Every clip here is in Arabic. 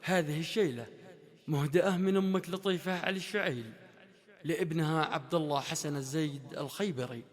هذه الشيلة مهدأة من أمك لطيفة علي الشعيل لابنها عبد الله حسن الزيد الخيبري.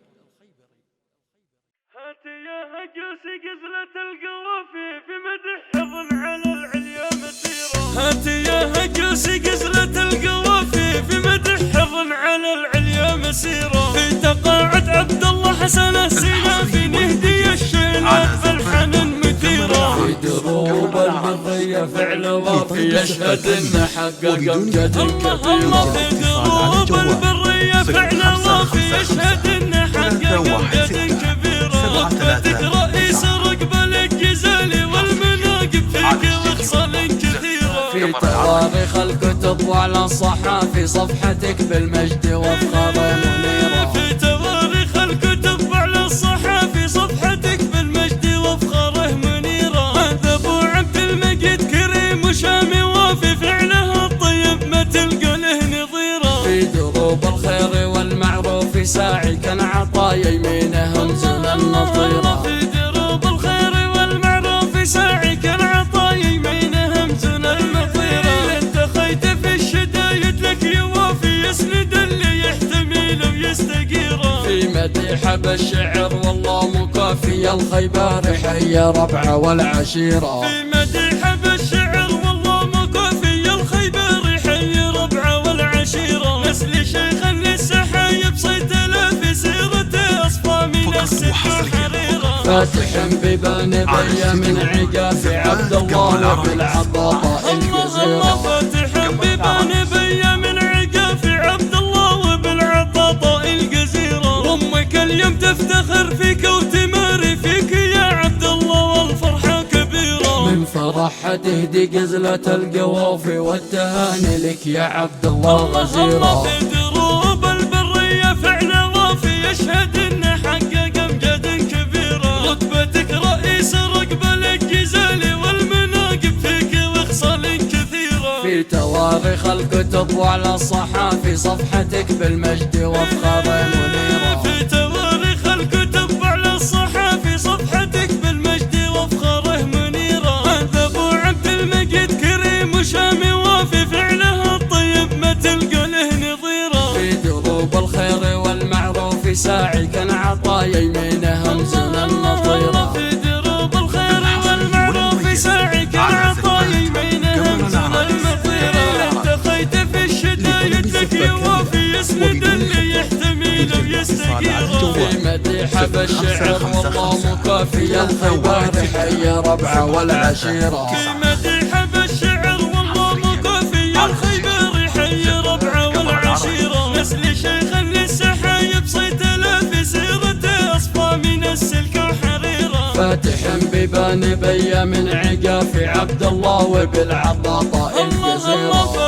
هات يا هجوس قزلة القوافي في مدح حضن على العليا مسيرة. هات يا هجوس قزلة القوافي في مدح حضن على العليا مسيرة. في تقاعد عبد الله حسن السينافي نهدي الشيلات بالحنن مثيرة. في دروب البرية فعل وافي يشهد انه حقق امجاد كبيرة. الله في دروب البرية فعل وافي يشهد انه حقق امجاد كبيرة. رتبتك رئيس رقبة الجزالي والمناقب فيك وخصال كثيرة. في تواريخ الكتب وعلى الصحافي صفحتك بالمجد وافخار منيرة. في تواريخ الكتب وعلى الصحافي صفحتك بالمجد وافخاره منيرة. هذا ابو عبد المجيد كريم وشامي وافي فعله الطيب ما تلقى له نظيرة. في دروب الخير والمعروف ساعي كان عطايا يمينه همزن النظيرة. في دروب الخير والمعروف ساعي كان عطايا يمينه همزن النظيرة. انتخيت في الشدايد لك يوافي يسند اللي يحتمل ويستقيره. في مديحة بالشعر والله مكافي الخيبر حي ربعه والعشيرة. في مديحة بالشعر والله مكافي الخيبر حي ربعه والعشيرة. نسل شيخا للسحايب صيدله في سيرته اصفى من السك وحريرة. فاتح ببان بيا من عقاف عبد الله وبالعباطة الجزيرة. فاتح ببان بيا من عقاف عبد الله وبالعباطة الجزيرة. وامك اليوم تفتخر فيك وتماري فيك يا عبد الله والفرحة كبيرة. من فرحها تهدي قزلة القوافي والتهاني لك يا عبد الله غزيرة. في دروب البرية فعل وافي يشهد انه حقق امجاد كبيرة. رتبتك رئيس رقبة الجزالي والمناقب فيك وخصال كثيرة. في تواريخ الكتب وعلى الصحافي صفحتك بالمجد وافخار منيرة. في تواريخ الكتب وعلى الصحافي صفحتك بالمجد وافخاره منيرة. هذا ابو عبد المجيد كريم وشامي وافي فعله الطيب ما تلقى له نظيرة. في دروب الخير والمعروف ساعي كان عطايا يمينه همزن النظيرة. في دروب الخير والمعروف ساعي كان عطايا يمينه همزن النظيرة. انتخيت في الشدايد لك يوافي يسند اللي يحتمل ويستقيره. في مديحة بالشعر والله مكافي الخيبر حي ربعه والعشيرة. في مديحة بالشعر والله مكافي الخيبر حي ربعه والعشيرة. نسل شيخا للسحايب صيدله في سيرته اصفى من السلك وحريرة. فاتح ببان بيا من عقاف عبد الله وبالعباطة الجزيرة.